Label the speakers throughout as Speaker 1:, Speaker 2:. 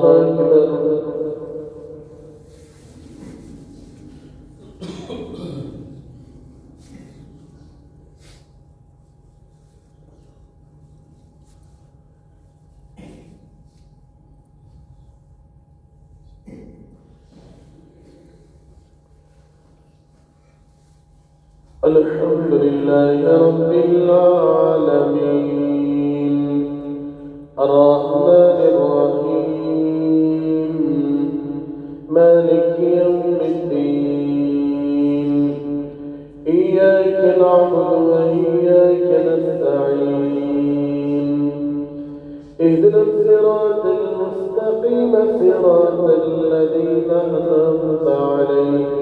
Speaker 1: أكبر. الحمد لله رب العالمين الرحمن الرحيم مالك يوم الدين إياك نعبد وإياك نستعين اهدنا الصراط المستقيم صراط الذين أنعمت عليهم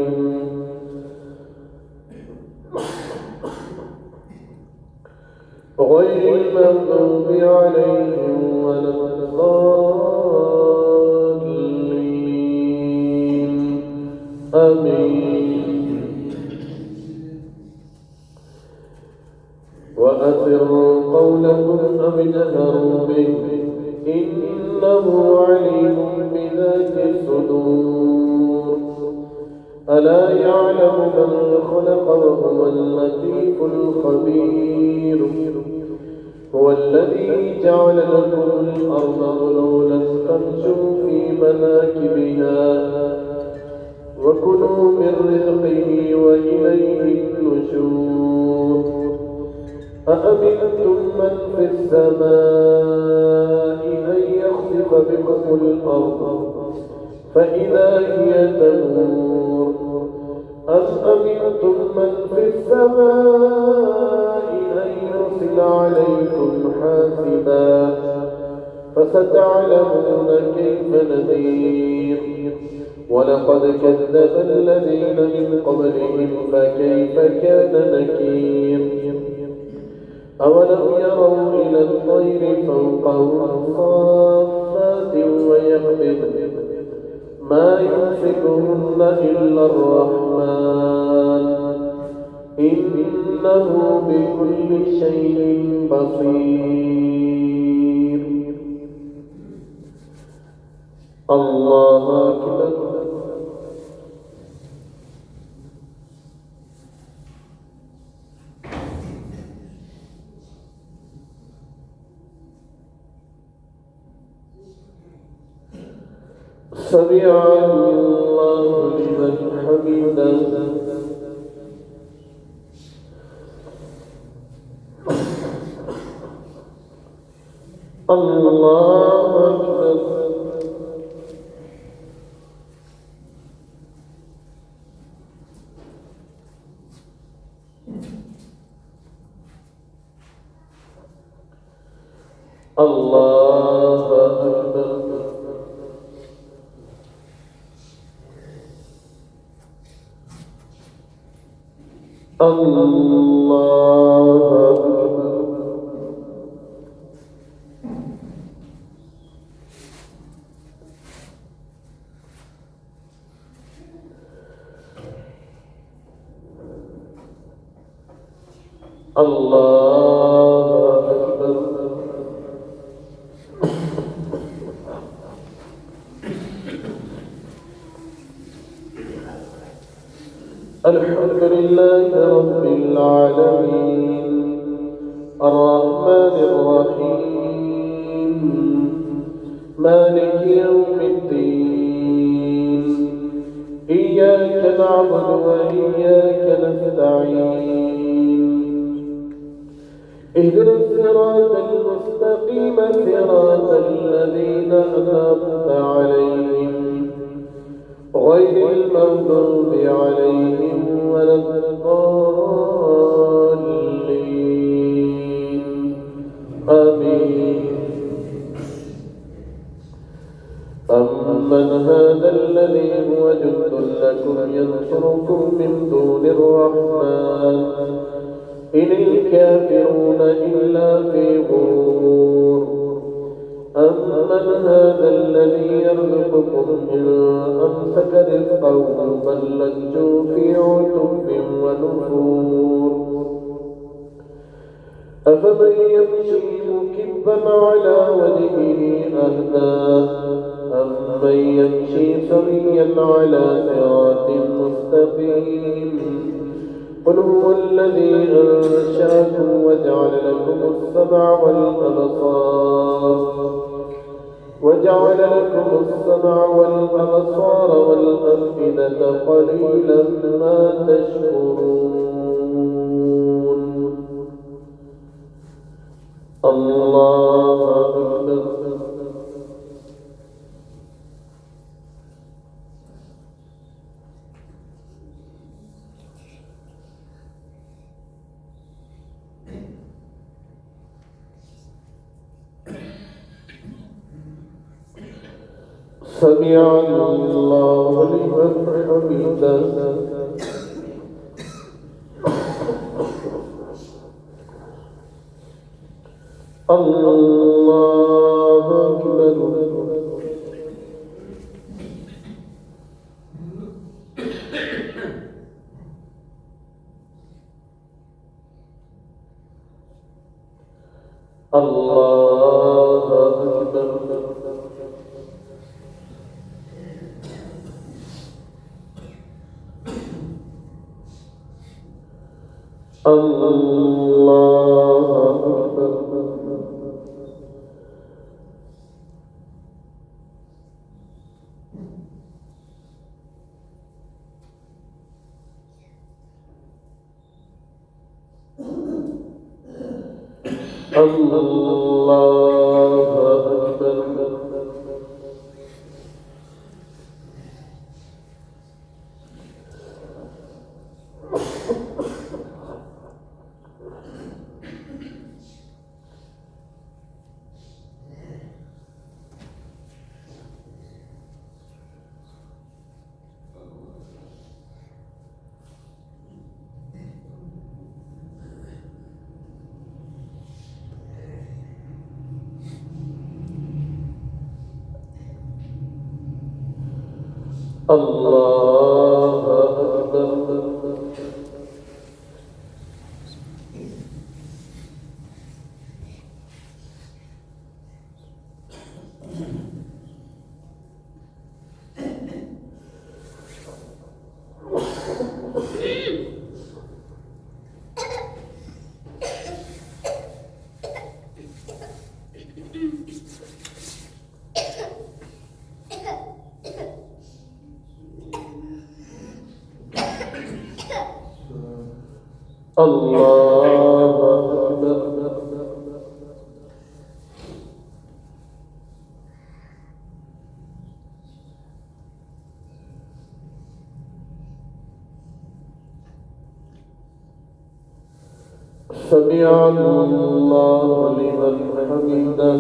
Speaker 1: غير المغضوب عليهم ولا الضالين آمين. وأسروا قولكم أو اجهروا به إنه عليم بذات الصدور. ألا يعلم من خلق وهو اللطيف الخبير. هو الذي جعل لكم الأرض ذلولا فامشوا في مناكبها وكلوا من رزقه وإليه النشور. أأمنتم من في السماء أن يخسف بكم الأرض فإذا هي تمور أم أمنتم من في السماء أن يرسل عليكم حاسبا فستعلمون كيف نذير. ولقد كذب الذين من قبلهم فكيف كان نكير. أولم يروا إلى الطير فوقهم صافات ويقبضن ما يمسكهن إلا الرحمن إنه بكل شيء بصير. الله أكبر. سمع الله لمن حمده. الله أكبر. الله أكبر. الله أكبر. الله أكبر. الحمد لله رب العالمين الرحمن الرحيم مالك يوم الدين إياك نعبد وإياك نستعين اهدنا الصراط المستقيم صراط الذين أنعمت عليهم غير المغضوب عليهم ولا الضالين آمين. أمن هذا الذي هو جند لكم ينصركم من دون الرحمن إن الكافرون إلا في غرور. أمن هذا الذي يرزقكم إن أمسك رزقه بل لجوا في عتب ونفور. أفمن يمشي مكبا على وجهه أهدى أمن يمشي سويا على صراط مستقيم قل هو الذي أنشأكم وجعل لكم السمع والأبصار والأفئدة قليلا ما تشكرون. الله أكبر. سمع الله لمن حمده. الله أكبر. الله أكبر. الله أكبر. الله أكبر. الله أكبر. الله أكبر. سمع الله لمن حمده.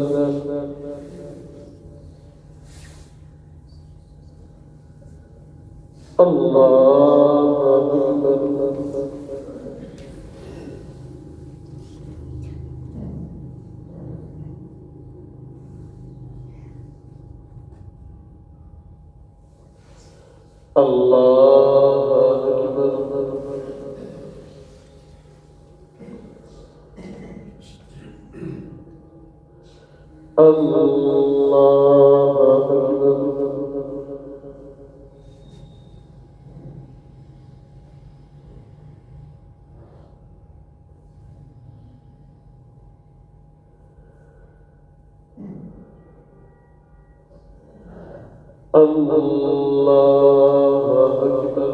Speaker 1: الله أكبر. الله أكبر. الله أكبر. الله أكبر.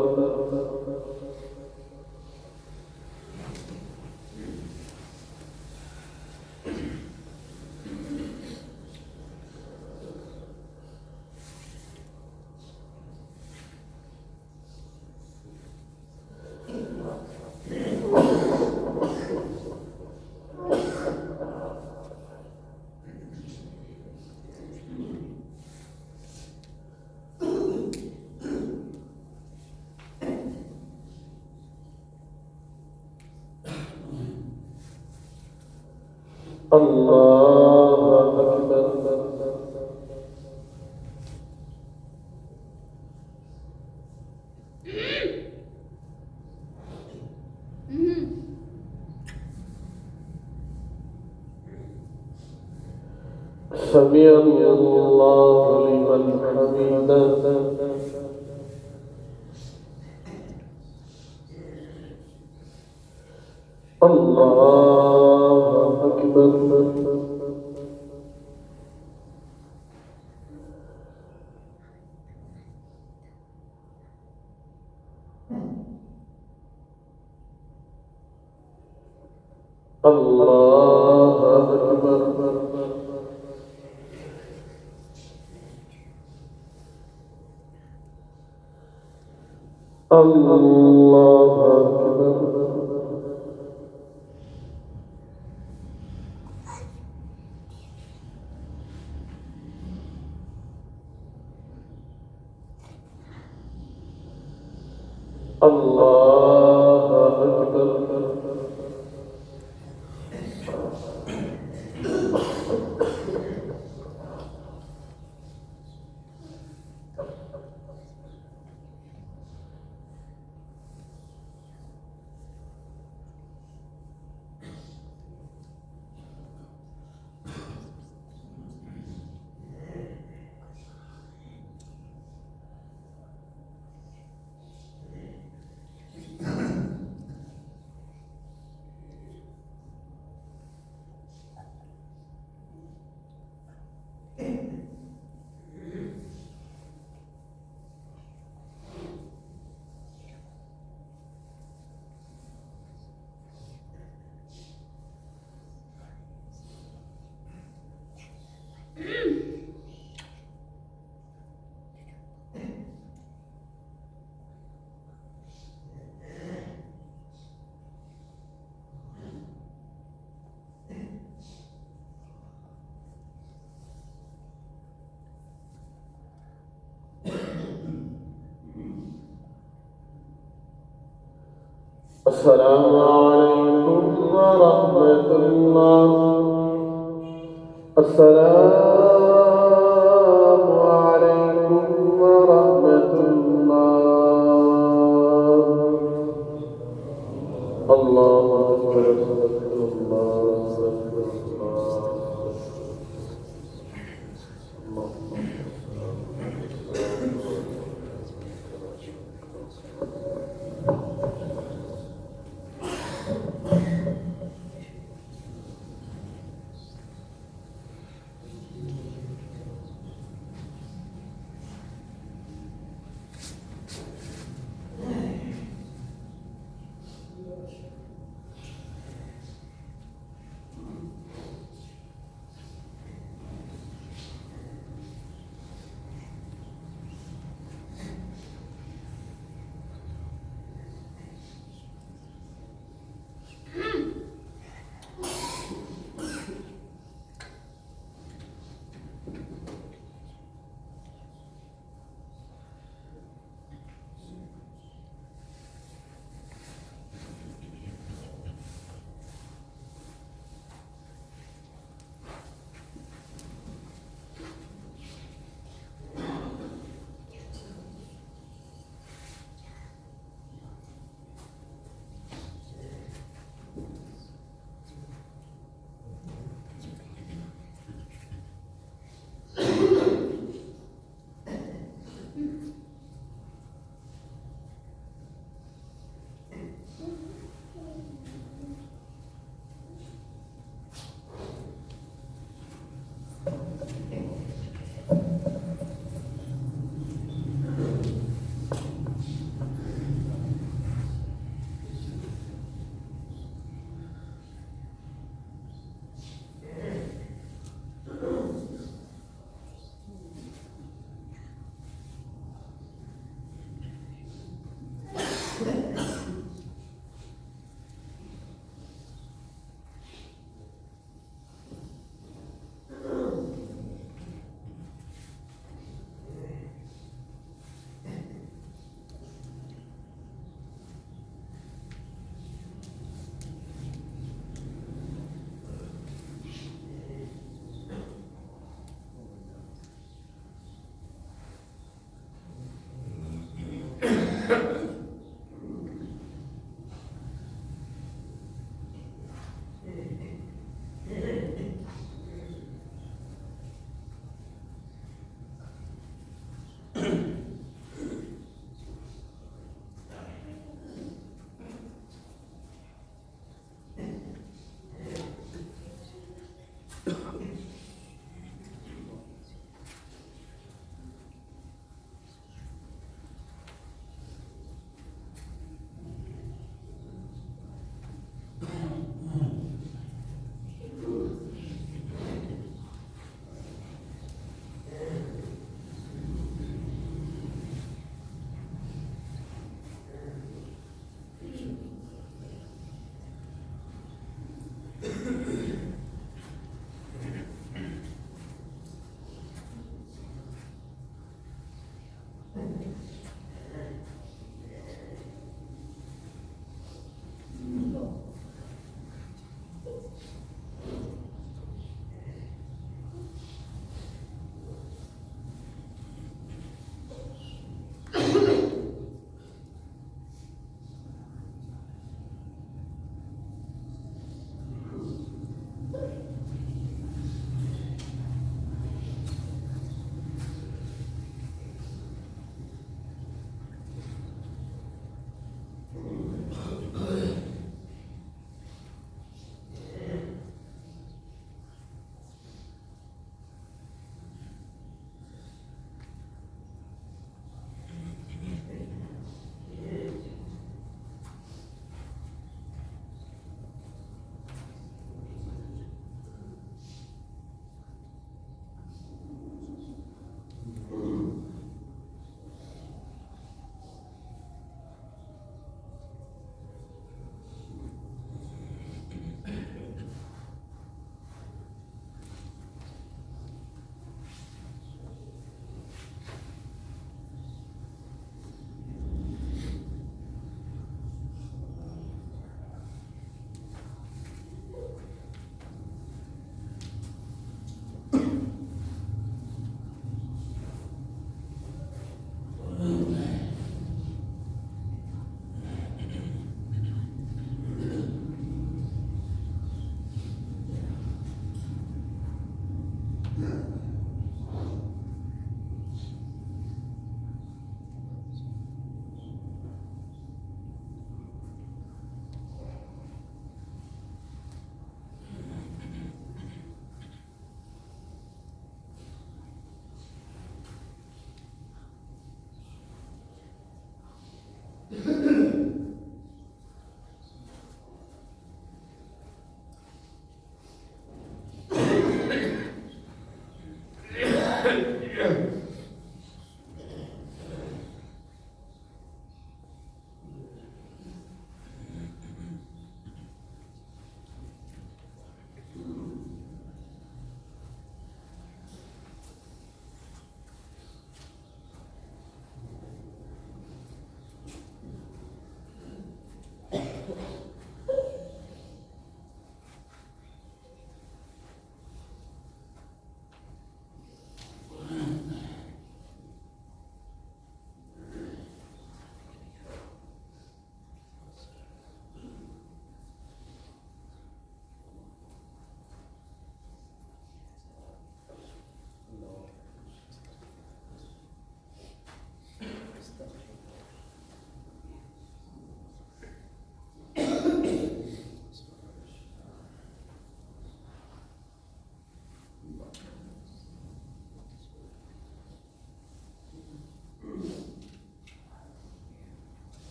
Speaker 1: الله أكبر. سمع الله لمن حمده. الله أكبر. الله أكبر. الله أكبر. الله أكبر. السلام عليكم ورحمة الله. السلام عليكم ورحمة الله. الله أكبر. استغفر الله. استغفر الله.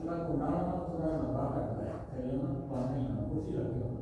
Speaker 2: 辛くならなくなるのばかりだよ。というのは、欲しいだけよ。